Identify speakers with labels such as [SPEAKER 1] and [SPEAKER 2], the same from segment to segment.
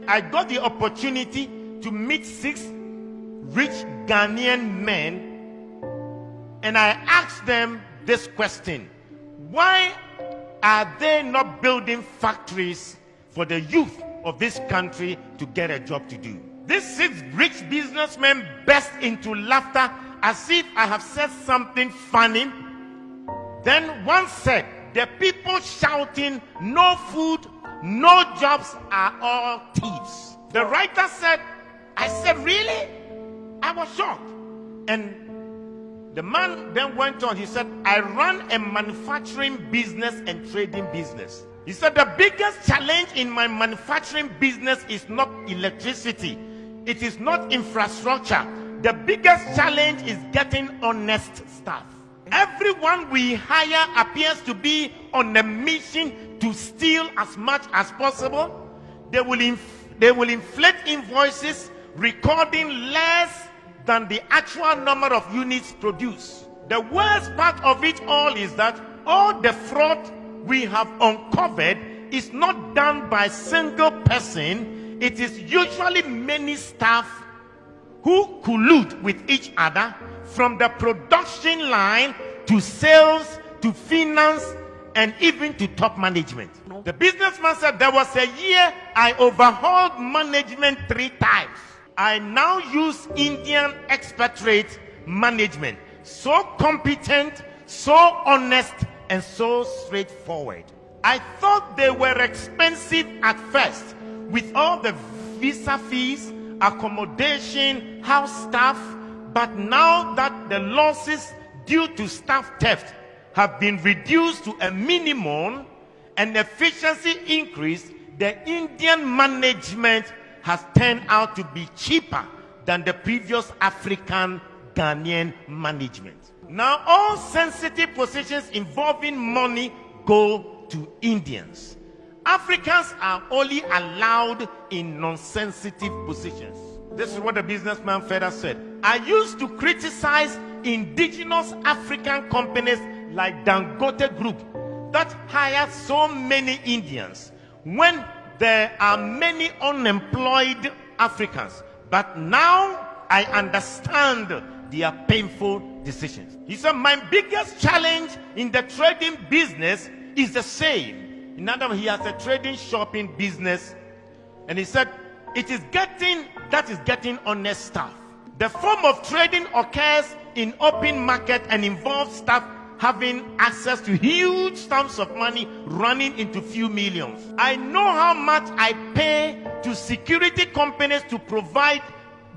[SPEAKER 1] I got the opportunity to meet 6 rich Ghanaian men, and I asked them this question: why are they not building factories for the youth of this country to get a job to do? These 6 rich businessmen burst into laughter as if I have said something funny. Then one said, the people shouting, no food, no jobs are all thieves. The writer said, I said, really? I was shocked. And the man then went on, he said, I run a manufacturing business and trading business. He said, the biggest challenge in my manufacturing business is not electricity. It is not infrastructure. The biggest challenge is getting honest staff. Everyone we hire appears to be on a mission to steal as much as possible. They will inflate invoices, recording less than the actual number of units produced. The worst part of it all is that all the fraud we have uncovered is not done by a single person. It is usually many staff who collude with each other, from the production line to sales to finance and even to top management. The businessman said, there was a year I overhauled management 3 times. I now use Indian expatriate management. So competent, so honest, and so straightforward. I thought they were expensive at first, with all the visa fees, accommodation, house staff. But now that the losses due to staff theft have been reduced to a minimum and efficiency increased, the Indian management has turned out to be cheaper than the previous African Ghanaian management. Now all sensitive positions involving money go to Indians. Africans are only allowed in non-sensitive positions. This is what the businessman further said. I used to criticize indigenous African companies like Dangote Group that hire so many Indians when there are many unemployed Africans. But now I understand their painful decisions. He said, my biggest challenge in the trading business is the same. In other words, he has a trading shopping business, and he said, it is getting honest staff. The form of trading occurs in open market and involves staff having access to huge sums of money running into few millions. I know how much I pay to security companies to provide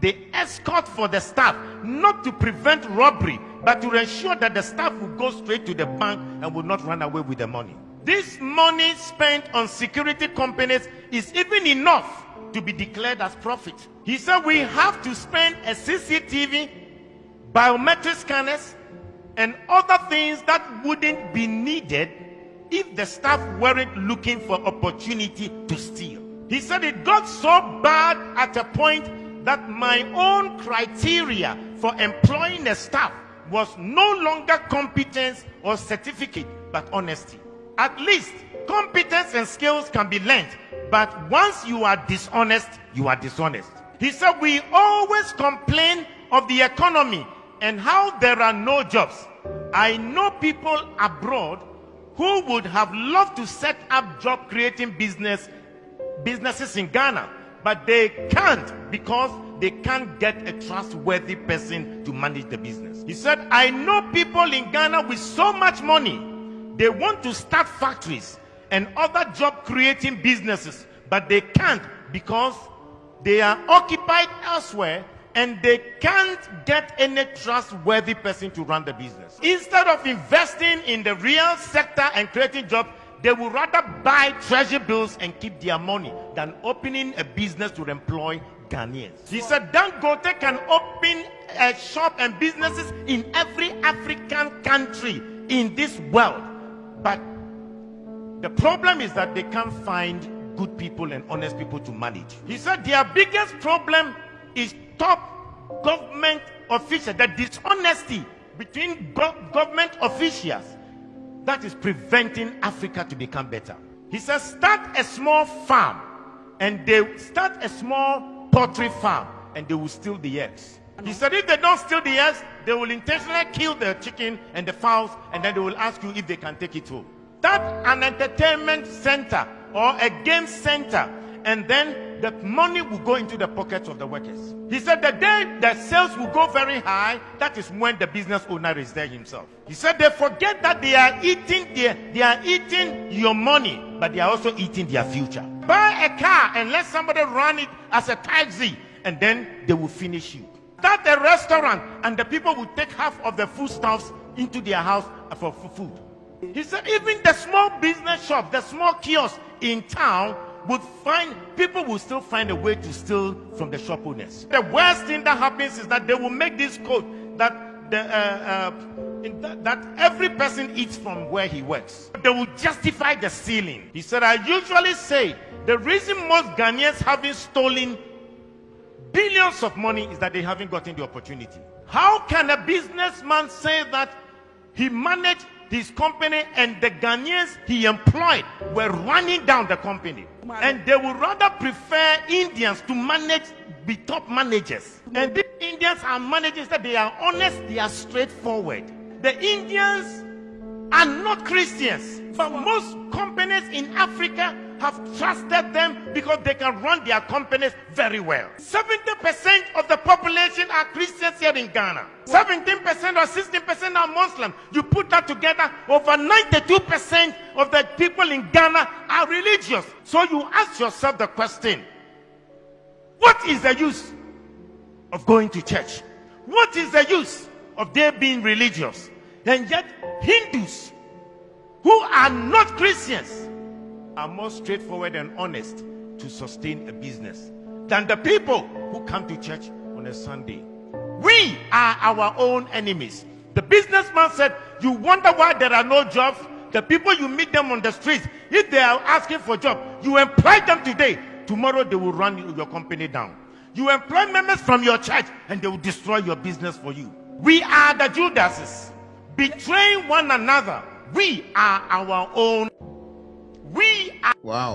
[SPEAKER 1] the escort for the staff, not to prevent robbery, but to ensure that the staff will go straight to the bank and will not run away with the money. This money spent on security companies is even enough to be declared as profit. He said we have to spend a CCTV, biometric scanners, and other things that wouldn't be needed if the staff weren't looking for opportunity to steal. He said it got so bad at a point that my own criteria for employing a staff was no longer competence or certificate, but honesty. At least competence and skills can be learned, but once you are dishonest, you are dishonest. He said we always complain of the economy and how there are no jobs. I know people abroad who would have loved to set up job creating businesses in Ghana, but they can't because they can't get a trustworthy person to manage the business. He said, I know people in Ghana with so much money, they want to start factories and other job creating businesses, but they can't because they are occupied elsewhere and they can't get any trustworthy person to run the business. Instead of investing in the real sector and creating jobs, they would rather buy treasury bills and keep their money than opening a business to employ Ghanaians. He said Dangote can open a shop and businesses in every African country in this world, but the problem is that they can't find good people and honest people to manage. He said their biggest problem is top government officials, the dishonesty between government officials that is preventing Africa to become better. He says start a small farm and they start a small poultry farm, and they will steal the eggs. He said if they don't steal the eggs, they will intentionally kill the chicken and the fowls, and then they will ask you if they can take it home. That's an entertainment center or a game center, and then the money will go into the pockets of the workers. He said the day the sales will go very high, that is when the business owner is there himself. He said they forget that they are eating your money, but they are also eating their future. Buy a car and let somebody run it as a taxi, and then they will finish you. Start a restaurant, and the people will take half of the foodstuffs into their house for food. He said even the small business shop, the small kiosk in town people will still find a way to steal from the shop owners. The worst thing that happens is that they will make this code that that every person eats from where he works. They will justify the stealing. He said, I usually say the reason most Ghanaians haven't stolen billions of money is that they haven't gotten the opportunity. How can a businessman say that he managed his company and the Ghanaians he employed were running down the company? And they would rather prefer Indians to be top managers. And these Indians are managers that they are honest, they are straightforward. The Indians are not Christians. But most companies in Africa have trusted them because they can run their companies very well. 70% of the population are Christians here in Ghana. 17% or 16% are Muslim. You put that together, over 92% of the people in Ghana are religious. So you ask yourself the question, what is the use of going to church? What is the use of their being religious? And yet Hindus who are not Christians are more straightforward and honest to sustain a business than the people who come to church on a Sunday. We are our own enemies. The businessman said, you wonder why there are no jobs? The people you meet them on the streets, if they are asking for a job, you employ them today. Tomorrow they will run your company down. You employ members from your church and they will destroy your business for you. We are the Judases, betraying one another. We are our own. We are.
[SPEAKER 2] Wow.